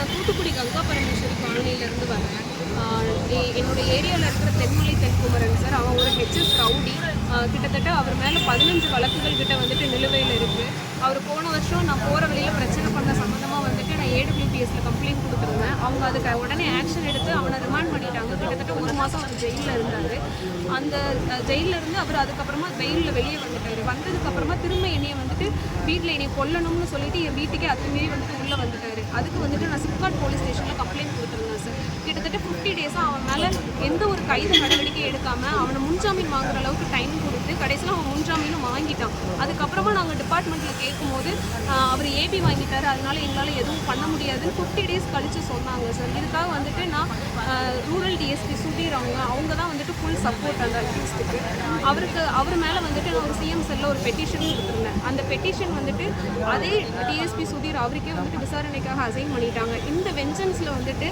நான் தூத்துக்குடி கங்கா பரமேஸ்வரி காலனியிலேருந்து வரேன். என்னோடய ஏரியாவில் இருக்கிற தென்மலை தென்குமரன் சார், அவன் ஒரு ஹெச்எஸ் ரவுடி. கிட்டத்தட்ட அவர் மேலே 15 வழக்குகள் கிட்ட வந்துட்டு நிலுவையில் இருக்குது. அவர் போன வருஷம் நான் போகிற வழியில் பிரச்சனை பண்ண சம்மந்தமாக வந்துட்டு நான் AWPSல கம்ப்ளைண்ட் கொடுத்துருந்தேன். அவங்க அதுக்கு உடனே ஆக்ஷன் எடுத்து அவனை ரிமாண்ட் பண்ணிட்டாங்க. கிட்டத்தட்ட 1 மாதம் அவர் ஜெயிலில் இருந்தார். அந்த ஜெயிலில் இருந்து அவர் அதுக்கப்புறமா வெயிலில் வெளியே வந்துட்டார். வந்ததுக்கப்புறமா திரும்ப என்னையை வந்துட்டு வீட்டில் என்னை கொல்லணும்னு சொல்லிட்டு என் வீட்டுக்கே அத்துமீறி வந்துட்டு உள்ளே வந்துட்டார். அதுக்கு வந்துட்டு நான் சிப்காட் போலீஸ் ஸ்டேஷனில் கம்ப்ளைண்ட் கொடுத்துருந்தேன் சார். கிட்டத்தட்ட 50 டேஸாக அவன் மேலே எந்த ஒரு கைது நடவடிக்கை எடுக்காமல் அவனை முன்ஜாமீன் வாங்குற அளவுக்கு டைம் கொடுத்து கடைசியில் அவன் முன்ஜாமீனும் வாங்கிட்டான். அதுக்கப்புறமா நாங்கள் டிபார்ட்மெண்ட்டில் கேட்கும்போது அவர் ஏபி வாங்கிட்டார், அதனால எங்களால் எதுவும் பண்ண முடியாதுன்னு 50 டேஸ் கழித்து சொன்னாங்க சார். இதுக்காக வந்துட்டு நான் ரூரல் டிஎஸ்பி சுதீர் அவங்க தான் வந்துட்டு ஃபுல் சப்போர்ட் அந்த அக்யூஸ்டுக்கு. அவர் மேலே வந்துட்டு நான் ஒரு சிஎம் செல்லில் ஒரு பெட்டிஷன் கொடுத்துருந்தேன். அந்த பெட்டிஷன் வந்துட்டு அதே டிஎஸ்பி சுதீர் அவருக்கே வந்துட்டு விசாரணைக்காக அசைன் பண்ணிட்டாங்க. இந்த வெஞ்சன்ஸில் வந்துட்டு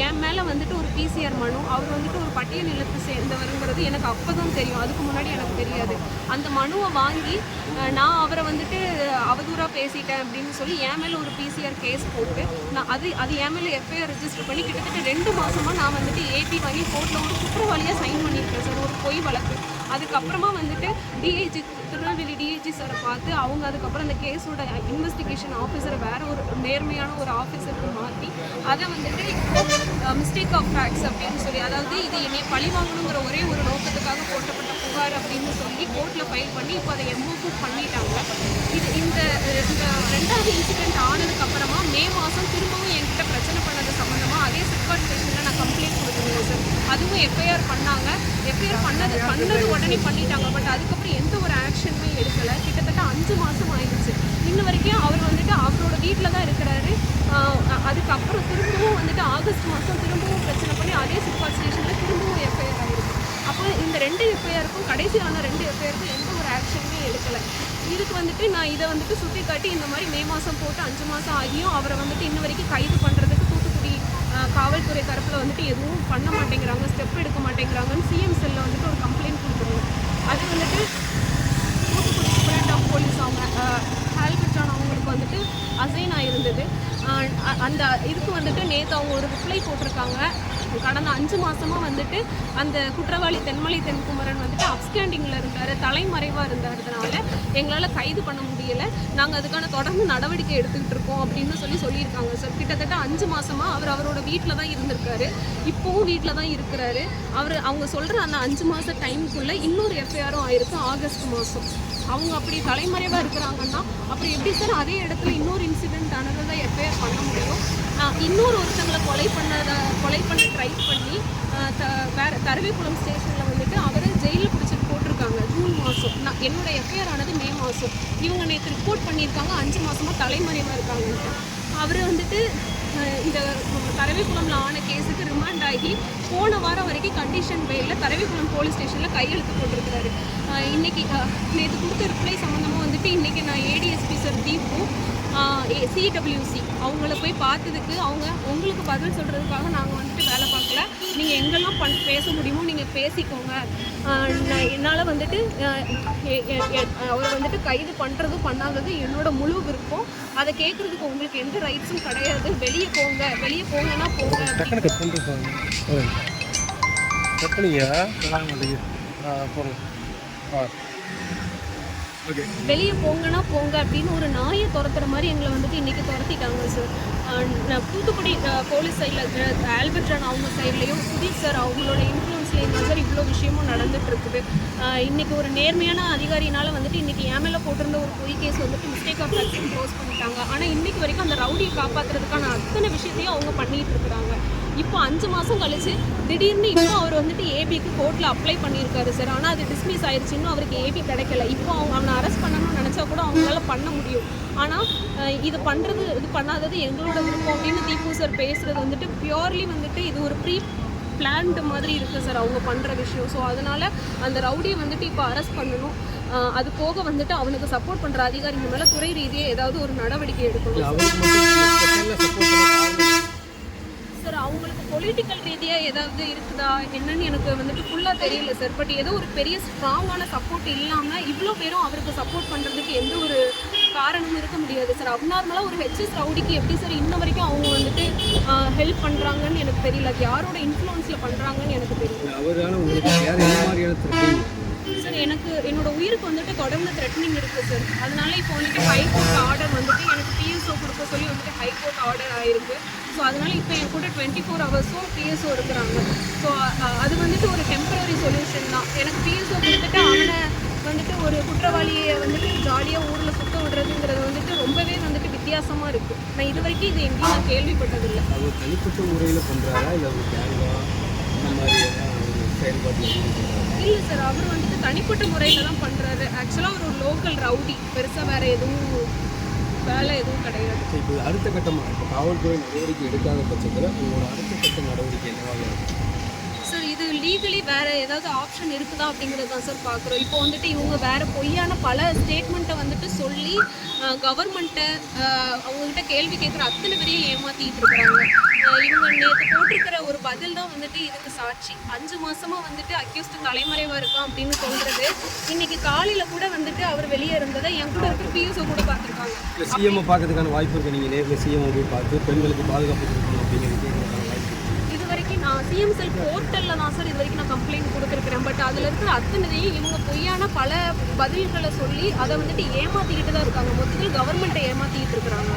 என் மேலே வந்துட்டு ஒரு PCR மனு, அவர் வந்துட்டு ஒரு பட்டியல் நிலத்தை சேர்ந்தவருங்கிறது எனக்கு அப்போ தான் தெரியும், அதுக்கு முன்னாடி எனக்கு தெரியாது. அந்த மனுவை வாங்கி நான் அவரை வந்துட்டு அவதூறாக பேசிட்டேன் அப்படின்னு சொல்லி என் மேலே ஒரு PCR கேஸ் போட்டு நான் அது என் மேலே FIR ரெஜிஸ்டர் பண்ணி கிட்டத்தட்ட 2 மாதமாக நான் வந்துட்டு ஏபி வாங்கி கோர்ட்டில் ஒரு குற்றவாளியாக சைன் பண்ணியிருக்கேன் சார், ஒரு பொய் வழக்கு. அதுக்கப்புறமா வந்துட்டு டிஐஜி திருநெல்வேலி டிஐஜி சாரை பார்த்து அவங்க அதுக்கப்புறம் அந்த கேஸோட இன்வெஸ்டிகேஷன் ஆஃபீஸரை வேறு ஒரு நேர்மையான ஒரு ஆஃபீஸருக்கு மாற்றி அதை வந்துட்டு மிஸ்டேக் ஆஃப் ஃபேக்ட்ஸ் அப்படின்னு சொல்லி, அதாவது இது என்னை பழி வாங்கணுங்கிற ஒரே ஒரு நோக்கத்துக்காக போட்டப்பட்ட புகார் அப்படின்னு சொல்லி கோர்ட்டில் ஃபைல் பண்ணி இப்போ அதை MOF பண்ணிட்டாங்க. இந்த 2வது இன்சிடென்ட் ஆனதுக்கப்புறமா மே மாதம் திரும்பவும் என்கிட்ட பிரச்சனை பண்ணது சம்மந்தமாக அதே சிப்காட் ஸ்டேஷனில் நான் கம்ப்ளைண்ட் கொடுத்துருந்தேன் சார். அதுவும் FIR பண்ணாங்க. FIR பண்ணது உடனே பண்ணிட்டாங்க. பட் அதுக்கப்புறம் எந்த ஒரு ஆக்ஷனுமே எடுக்கலை. கிட்டத்தட்ட 5 மாதம் ஆயிடுச்சு. இன்ன வரைக்கும் அவர் வந்துட்டு அவரோட வீட்டில் தான் இருக்கிறாரு. அதுக்கப்புறம் திரும்பவும் வந்துட்டு ஆகஸ்ட் மாதம் திரும்பவும் பிரச்சனை பண்ணி அதே சிப்காட் ஸ்டேஷனில் திரும்பவும் FIR ஆகிருக்கு. அப்போ இந்த 2 FIRக்கும் கடைசியான 2 FIRக்கும் எந்த ஒரு ஆக்ஷனுமே எடுக்கலை. இதுக்கு வந்துட்டு நான் இதை வந்துட்டு சுட்டி காட்டி இந்த மாதிரி மே மாதம் போட்டு 5 மாதம் ஆகியும் அவரை வந்துட்டு இன்ன வரைக்கும் கைது பண்ணுறதுக்கு தூத்துக்குடி காவல்துறை தரப்பில் வந்துட்டு எதுவும் பண்ண மாட்டேங்கிறாங்க, ஸ்டெப் எடுக்க மாட்டேங்கிறாங்கன்னு சிஎம் செல்லில் வந்துட்டு ஒரு கம்ப்ளைண்ட் கொடுத்துருவோம். அது வந்துட்டு தூத்துக்குடி சூப்பரண்ட் ஆஃப் போலீஸ் அவங்க ஆல்பர்ட்டான் அவங்களுக்கு வந்துட்டு அசைன் ஆகிருந்தது. அந்த இதுக்கு வந்துட்டு நேற்று அவங்க ஒரு ரிப்ளை போட்டிருக்காங்க. கடந்த 5 மாதமாக வந்துட்டு அந்த குற்றவாளி தென்மலை தென்குமரன் வந்துட்டு அப்ஸ்கேண்டிங்கில் இருந்தார், தலைமறைவாக இருந்ததுனால எங்களால் கைது பண்ண முடியலை, நாங்கள் அதுக்கான தொடர்ந்து நடவடிக்கை எடுத்துக்கிட்டு இருக்கோம் அப்படின்னு சொல்லியிருக்காங்க சார். கிட்டத்தட்ட 5 மாதமாக அவரோட வீட்டில் தான் இருந்திருக்காரு, இப்போவும் வீட்டில் தான் இருக்கிறாரு. அவங்க சொல்கிற அந்த 5 மாத டைமுக்குள்ளே இன்னொரு FIRம் ஆயிருக்கு ஆகஸ்ட் மாதம். அவங்க அப்படி தலைமறைவாக இருக்கிறாங்கன்னா அப்புறம் எப்படி சார் அதே இடத்துல இன்னொரு இன்சிடெண்ட் ஆனதை தான் FIR பண்ண முடியும்? ஒருத்தங்களை கொலை பண்ண ட்ரை பண்ணி தரவிக்குளம் ஸ்டேஷனில் வந்துட்டு அவரை ஜெயிலில் பிடிச்சிட்டு போட்டிருக்காங்க ஜூன் மாதம். என்னோட FIR ஆனது மே மாதம். இவங்க நேற்று ரிப்போர்ட் பண்ணியிருக்காங்க 5 மாதமாக தலைமறைவாக இருக்காங்கன்ட்டு. அவர் வந்துட்டு இந்த தரவிக்குளம்ல ஆன கேஸுக்கு ரிமாண்ட் ஆகி போன வாரம் வரைக்கும் கண்டிஷன் பெயிலில் தரவிக்குளம் போலீஸ் ஸ்டேஷனில் கையெழுத்து போட்டிருக்கிறாரு. இன்றைக்கி நேற்று கொடுத்த ரிப்ளை சம்மந்தமாக வந்துட்டு இன்றைக்கி நான் ADSP சார் தீபு CWC அவங்கள போய் பார்த்ததுக்கு உங்களுக்கு பதில் சொல்கிறதுக்காக நாங்கள் வந்துட்டு வேலை பார்க்கல, நீங்கள் எங்கெல்லாம் பேச முடியுமோ நீங்கள் பேசிக்கோங்க, என்னால் வந்துட்டு அவரை வந்துட்டு கைது பண்ணுறதும் பண்ணாதது என்னோட முழு விருப்பம், அதை கேட்குறதுக்கு உங்களுக்கு எந்த ரைட்ஸும் கிடையாது, வெளியே போங்கன்னா போங்க. வெளியே போங்கன்னா போங்க அப்படின்னு ஒரு நாயை துரத்துற மாதிரி எங்களை வந்துட்டு இன்றைக்கி துரத்திட்டாங்க சார். தூத்துக்குடி போலீஸ் சைடில் ஆல்பர்ட்டான் அவங்க சைட்லேயும் சுதீர் சார் அவங்களோட இன்ஃப்ளூன்ஸ்லேயும் தான் சார் இவ்வளோ விஷயமும் நடந்துட்டு இருக்குது. இன்றைக்கி ஒரு நேர்மையான அதிகாரினால் வந்துட்டு இன்றைக்கி என் மேலே போட்டிருந்த ஒரு பொய் கேஸ் வந்துட்டு மிஸ்டேக் ஆஃப் ஃபேக்ட்ஸ் க்ளோஸ் பண்ணிட்டாங்க. ஆனால் இன்றைக்கி வரைக்கும் அந்த ரவுடியை காப்பாற்றுறதுக்கான அத்தனை விஷயத்தையும் அவங்க பண்ணிகிட்டு இருக்கிறாங்க. இப்போ 5 மாதம் கழிச்சு திடீர்னு இப்போ அவர் வந்துட்டு ஏபிக்கு கோர்ட்டில் அப்ளை பண்ணியிருக்காரு சார். ஆனால் அது டிஸ்மிஸ் ஆயிடுச்சு, இன்னும் அவருக்கு ஏபி கிடைக்கல. இப்போ அவனை அரெஸ்ட் பண்ணணும்னு நினச்சா கூட அவங்களால பண்ண முடியும். ஆனால் இது பண்ணாதது எங்களோட விருப்பம் அப்படின்னு தீபு சார் பேசுகிறது வந்துட்டு பியூர்லி வந்துட்டு இது ஒரு பிளான்டு மாதிரி இருக்குது சார் அவங்க பண்ணுற விஷயம். ஸோ அதனால் அந்த ரவுடியை வந்துட்டு இப்போ அரெஸ்ட் பண்ணணும். அது போக வந்துட்டு அவனுக்கு சப்போர்ட் பண்ணுற அதிகாரிகள் மேலே துறை ரீதியாக ஏதாவது ஒரு நடவடிக்கை எடுக்கணும் சார். அவங்களுக்கு பொலிட்டிக்கல் ரீதியாக ஏதாவது இருக்குதா என்னன்னு எனக்கு வந்துட்டு ஃபுல்லாக தெரியல சார். பட் ஏதோ ஒரு பெரிய ஸ்ட்ராங்கான சப்போர்ட் இல்லாமல் இவ்வளோ பேரும் அவருக்கு சப்போர்ட் பண்ணுறதுக்கு எந்த ஒரு காரணமும் இருக்க முடியாது சார். அப்நார்மலாக ஒரு ஹெச்எஸ் ரவுடிக்கு எப்படி சார் இன்ன வரைக்கும் அவங்க வந்துட்டு ஹெல்ப் பண்ணுறாங்கன்னு எனக்கு தெரியல. அது யாரோட இன்ஃப்ளூயன்ஸில் பண்ணுறாங்கன்னு எனக்கு தெரியல. அவரால் உங்களுக்கு வேறு என்ன மாதிரியான த்ரெட்டிங் சார் எனக்கு என்னோட உயிருக்கு வந்துட்டு தொடர்ந்து த்ரெட்னிங் இருக்குது சார். அதனால இப்போ வந்துட்டு ஹைகோர்ட் ஆர்டர் வந்துட்டு எனக்கு பிஎஸ்ஓ கொடுக்க சொல்லி வந்துட்டு ஹைகோர்ட் ஆர்டர் ஆயிருக்கு. ஸோ அதனால இப்போ என் கூட 24 ஹவர்ஸும் பிஎஸ்ஓ இருக்கிறாங்க. ஸோ அது வந்துட்டு ஒரு டெம்பரரி சொல்யூஷன் தான். எனக்கு பிஎஸ்ஓ கொடுத்துட்டு அவனை வந்துட்டு ஒரு குற்றவாளியை வந்துட்டு ஜாலியாக ஊரில் சுத்த விடுறதுங்கிறது வந்துட்டு ரொம்பவே வந்துட்டு வித்தியாசமாக இருக்குது. நான் இது வரைக்கும் இது எங்கேயும் நான் கேள்விப்பட்டதில்லை. அவர் தனிப்பட்ட முறையில் பண்ணுறாரா இல்லை ஒரு கேங்கா அந்த மாதிரி செயல்பாட்டில் இல்லை சார், அவர் வந்துட்டு தனிப்பட்ட முறையில் தான் பண்ணுறாரு. ஆக்சுவலாக அவர் ஒரு லோக்கல் ரவுடி, பெருசாக வேறு எதுவும் வேலை எதுவும் கிடையாது. இப்போ அடுத்த கட்டமாக இப்போ காவல்துறை நடவடிக்கை எடுக்காத பட்சத்தில் உங்களோட அடுத்த கட்ட நடவடிக்கை என்னவாக இருக்கும் சார்? இது லீகலி வேறு ஏதாவது ஆப்ஷன் இருக்குதா அப்படிங்கிறது தான் சார் பார்க்குறோம். இப்போ வந்துட்டு இவங்க வேறு பொய்யான பல ஸ்டேட்மெண்ட்டை வந்துட்டு சொல்லி கவர்மெண்ட்டை அவங்கக்கிட்ட கேள்வி கேட்குற அத்தனை பேரையும் ஏமாற்றிட்டு இருக்கிறாங்க. இவங்க நேற்று போட்டிருக்கிற ஒரு பதில் தான் வந்துட்டு இதுக்கு சாட்சி. 5 மாதமாக வந்துட்டு அக்யூஸ்ட் தலைமறைவாக இருக்கான் அப்படின்னு சொல்கிறது. இன்றைக்கி காலையில் கூட வந்துட்டு அவர் வெளியே இருந்ததை என் கூட இருக்கிற பியூஸை கூட பார்த்துருக்காங்க. இல்லை சிஎம்ஐ பார்க்கறதுக்கான வாய்ப்பு இருக்குது. நீங்கள் நேரில் சிஎம்ஐ போய் பார்த்து பெண்களுக்கு பாதுகாப்பு கொடுக்கணும் அப்படிங்கிறது கேட்கறதுக்கான வாய்ப்பு இருக்குது. இது வரைக்கும் நான் சிஎம் செல் போர்ட்டலில் தான் சார் இது வரைக்கும் நான் கம்ப்ளைண்ட் கொடுத்துருக்கிறேன். பட் அதில் இருக்கிற அத்தனையும் இவங்க பொய்யான பல பதில்களை சொல்லி அதை வந்துட்டு ஏமாற்றிக்கிட்டு தான் இருக்காங்க. மொத்தத்தில் கவர்மெண்ட்டை ஏமாற்றிக்கிட்டு இருக்கிறாங்க.